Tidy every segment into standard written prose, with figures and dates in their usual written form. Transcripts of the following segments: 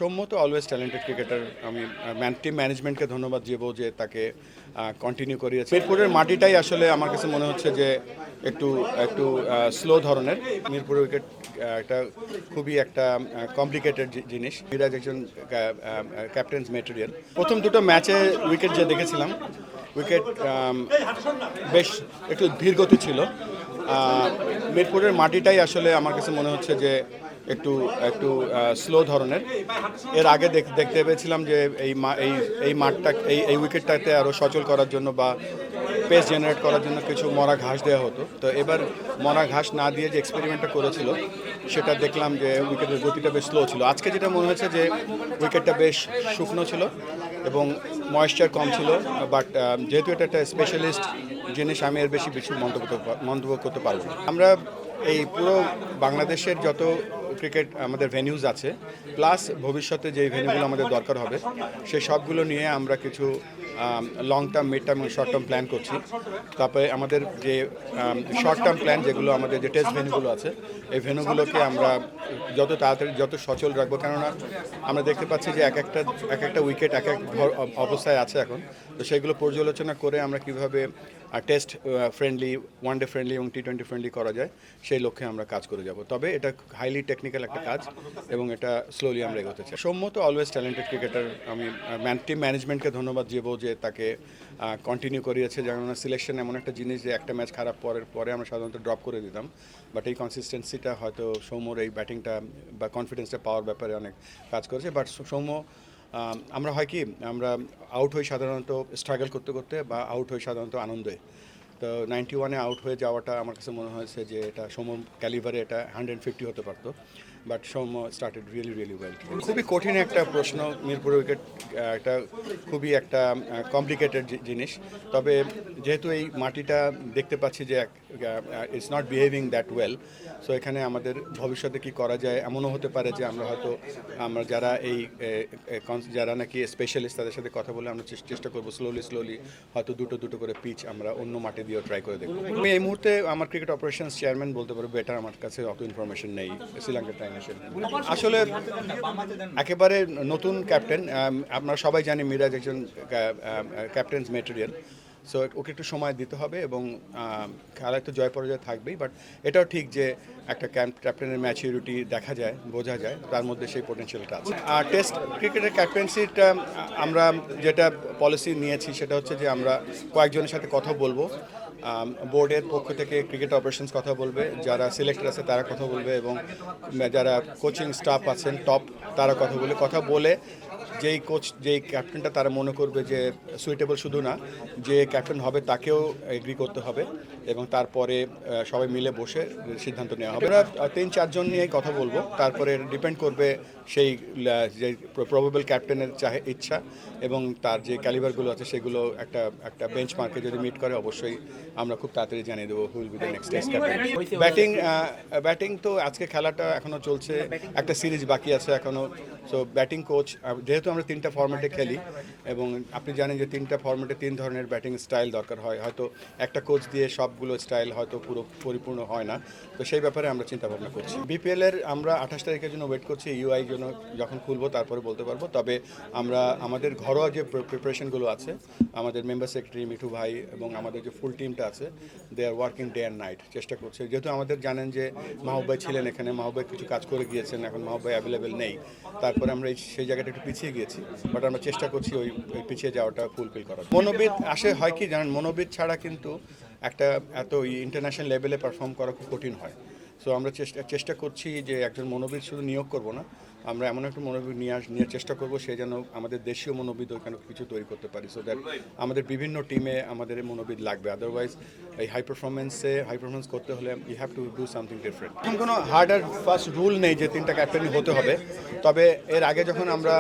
সৌম্য তো always talented cricketer. আমি team ম্যানেজমেন্টকে ধন্যবাদ দেবো যে তাকে কন্টিনিউ করিয়েছে। মিরপুরের মাটিটাই আসলে আমার কাছে মনে হচ্ছে যে একটু একটু স্লো ধরনের। মিরপুরের উইকেট একটা খুবই একটা কমপ্লিকেটেড জিনিস। মিরাজ একজন ক্যাপ্টেন্স ম্যাটেরিয়াল। প্রথম দুটো ম্যাচে উইকেট যে দেখেছিলাম, উইকেট বেশ একটু ধীর গতি ছিল। মিরপুরের মাটিটাই আসলে আমার কাছে মনে হচ্ছে যে একটু একটু স্লো ধরনের। এর আগে দেখতে পেয়েছিলাম যে এই মাঠটা এই উইকেটটাতে আরও সচল করার জন্য বা পেস জেনারেট করার জন্য কিছু মরা ঘাস দেওয়া হতো। তো এবার মরা ঘাস না দিয়ে যে এক্সপেরিমেন্টটা করেছিল সেটা দেখলাম যে উইকেটের গতিটা বেশ স্লো ছিল। আজকে যেটা মনে হচ্ছে যে উইকেটটা বেশ শুকনো ছিল এবং ময়েশ্চার কম ছিল। বাট যেহেতু এটা একটা স্পেশালিস্ট জিনিস, আমি এর বেশি কিছু মন্তব্য করতে পারবো না। আমরা এই পুরো বাংলাদেশের যত ক্রিকেট আমাদের ভেন্যুজ আছে, প্লাস ভবিষ্যতে যে ভেন্যুগুলো আমাদের দরকার হবে, সেই সবগুলো নিয়ে আমরা কিছু লং টার্ম, মিড টার্ম এবং শর্ট টার্ম প্ল্যান করছি। তারপরে আমাদের যে শর্ট টার্ম প্ল্যান, যেগুলো আমাদের যে টেস্ট ভেন্যুগুলো আছে, এই ভেন্যুগুলোকে আমরা যত তাড়াতাড়ি যত সচল রাখবো। কেননা আমরা দেখতে পাচ্ছি যে এক একটা উইকেট এক অবস্থায় আছে এখন। তো সেগুলো পর্যালোচনা করে আমরা কীভাবে টেস্ট ফ্রেন্ডলি, ওয়ানডে ফ্রেন্ডলি এবং টি-20 ফ্রেন্ডলি করা যায়, সেই লক্ষ্যে আমরা কাজ করে যাব। তবে এটা হাইলি টেকনিক্যাল একটা কাজ এবং এটা স্লোলি আমরা এগোতে চাই। সৌম্য তো অলওয়েজ ট্যালেন্টেড ক্রিকেটার। আমি টিম ম্যানেজমেন্টকে ধন্যবাদ দেবো যে তাকে কন্টিনিউ করিয়েছে। যেমন সিলেকশন এমন একটা জিনিস যে একটা ম্যাচ খারাপ পরে আমরা সাধারণত ড্রপ করে দিতাম, বাট এই কনসিস্টেন্সিটা হয়তো সৌম্যর এই ব্যাটিংটা বা কনফিডেন্সটা পাওয়ার ব্যাপারে অনেক কাজ করেছে। বাট সৌম্য, আমরা হয় কি, আমরা আউট হই সাধারণত স্ট্রাগল করতে করতে, বা আউট হই সাধারণত আনন্দে। তো 91-এ আউট হয়ে যাওয়াটা আমার কাছে মনে হয়েছে যে এটা সৌম্য ক্যালিভারে এটা 150 হতে পারতো। But Soumya started really well. খুবই কঠিন একটা প্রশ্ন। মিরপুর উইকেট একটা খুবই একটা কমপ্লিকেটেড জিনিস। তবে যেহেতু এই মাটিটা দেখতে পাচ্ছি যে it's not behaving that well, so এখানে আমাদের ভবিষ্যতে কি করা যায়, এমনও হতে পারে যে আমরা যারা যারা নাকি স্পেশালিস্ট, তাদের সাথে কথা বলে আমরা চেষ্টা করবো স্লোলি হয়তো দুটো করে পিচ আমরা অন্য মাঠে দিয়েও ট্রাই করে দেখবো। আমি এই মুহূর্তে আমার ক্রিকেট অপারেশনস চেয়ারম্যান বলতে পারবো, বেটার আমার কাছে অত ইনফরমেশন নেই শ্রীলঙ্কার টাইম এসে। আসলে একেবারে নতুন ক্যাপ্টেন। আপনারা সবাই জানি মিরাজ একজন ক্যাপ্টেন্স ম্যাটেরিয়াল। সো ওকে একটু সময় দিতে হবে এবং খেলায় তো জয় পরাজয় থাকবেই। বাট এটাও ঠিক যে একটা ক্যাপ্টেনের ম্যাচিউরিটি দেখা যায়, বোঝা যায়, তার মধ্যে সেই পোটেনশিয়ালটা আছে। আর টেস্ট ক্রিকেটের ক্যাপ্টেন্সিটা আমরা যেটা পলিসি নিয়েছি সেটা হচ্ছে যে আমরা কয়েকজনের সাথে কথা বলবো। বোর্ডের পক্ষ থেকে ক্রিকেট অপারেশনস কথা বলবে, যারা সিলেক্টর আছে তারা কথা বলবে, এবং যারা কোচিং স্টাফ আছেন টপ, তারা কথা বলে যেই ক্যাপ্টেনটা তারা মনে করবে যে সুইটেবল, শুধু না, যে ক্যাপ্টেন হবে তাকেও এগ্রি করতে হবে, এবং তারপরে সবাই মিলে বসে সিদ্ধান্ত নেওয়া হবে। আমরা 3-4 জন নিয়েই কথা বলবো, তারপরে ডিপেন্ড করবে সেই যে প্রবেবল ক্যাপ্টেনের ইচ্ছা এবং তার যে ক্যালিবারগুলো আছে সেগুলো একটা বেঞ্চমার্কে যদি মিট করে, অবশ্যই আমরা খুব তাড়াতাড়ি জানিয়ে দেবো who will be the next test captain. Batting তো আজকে খেলাটা এখনও চলছে, একটা সিরিজ বাকি আছে এখনও। সো ব্যাটিং কোচ, যেহেতু আমরা 3টা ফরম্যাটে খেলি এবং আপনি জানেন যে 3টা ফরম্যাটে 3 ধরনের ব্যাটিং স্টাইল দরকার হয়, হয়তো একটা কোচ দিয়ে সবগুলো স্টাইল হয়তো পুরো পরিপূর্ণ হয় না। তো সেই ব্যাপারে আমরা চিন্তা ভাবনা করছি। বিপিএলের আমরা 28 তারিখের জন্য ওয়েট করছি। ইউআই জন্য যখন খুলবো তারপরে বলতে পারবো। তবে আমরা আমাদের ঘরোয়া যে প্রিপারেশনগুলো আছে, আমাদের মেম্বার সেক্রেটারি মিঠু ভাই এবং আমাদের যে ফুল টিমটা আছে, they are working day and night, চেষ্টা করছে। যেহেতু আমাদের জানেন যে মাহবুব ভাই ছিলেন এখানে, মাহবুব ভাই কিছু কাজ করে গিয়েছেন, এখন মাহবুব ভাই অ্যাভেলেবেল নেই। তারপরে আমরা সেই জায়গাটা একটু পিছিয়ে গিয়েছি, বাট আমরা চেষ্টা করছি ওই পিছিয়ে যাওয়াটা ফুলফিল করার। মনোবিদ হয় কি জানেন, মনোবিদ ছাড়া কিন্তু একটা এত ইন্টারন্যাশনাল লেভেলে পারফর্ম করা খুব কঠিন হয়। সো আমরা চেষ্টা করছি যে একজন মনোবিদ শুধু নিয়োগ করব না, আমরা এমন একটা মনোবিদ নিয়ে চেষ্টা করবো সে যেন আমাদের দেশীয় মনোবিদ ওইখানে কিছু তৈরি করতে পারি, সো দ্যাট আমাদের বিভিন্ন টিমে আমাদের মনোবিদ লাগবে। আদারওয়াইজ এই হাই পারফরমেন্স করতে হলে you have to do something different. এখন কোনো হার্ড আর ফার্স্ট রুল নেই যে 3টা ক্যাপ্টেনই হতে হবে। তবে এর আগে যখন আমরা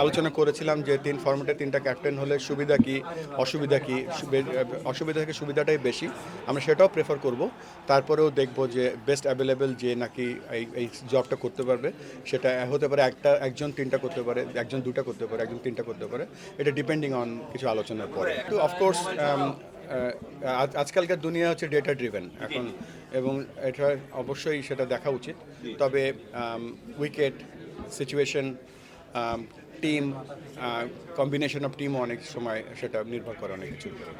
আলোচনা করেছিলাম যে 3 ফরম্যাটে 3টা ক্যাপ্টেন হলে সুবিধা কি অসুবিধা কি, অসুবিধা থেকে সুবিধাটাই বেশি, আমরা সেটাও প্রেফার করব। তারপরেও দেখব যে বেস্ট অ্যাভেলেবেল যে নাকি এই জবটা করতে পারবে, সেটা হতে পারে একজন 3টা করতে পারে, একজন 2টা করতে পারে, একজন 3টা করতে পারে, এটা ডিপেন্ডিং অন কিছু আলোচনার পরে। তো অফকোর্স আজকালকার দুনিয়া হচ্ছে ডেটা ড্রিভেন এখন, এবং এটা অবশ্যই সেটা দেখা উচিত। তবে wicket situation team, combination of টিমও অনেক সময় সেটা নির্ভর করে অনেক কিছুর উপরে।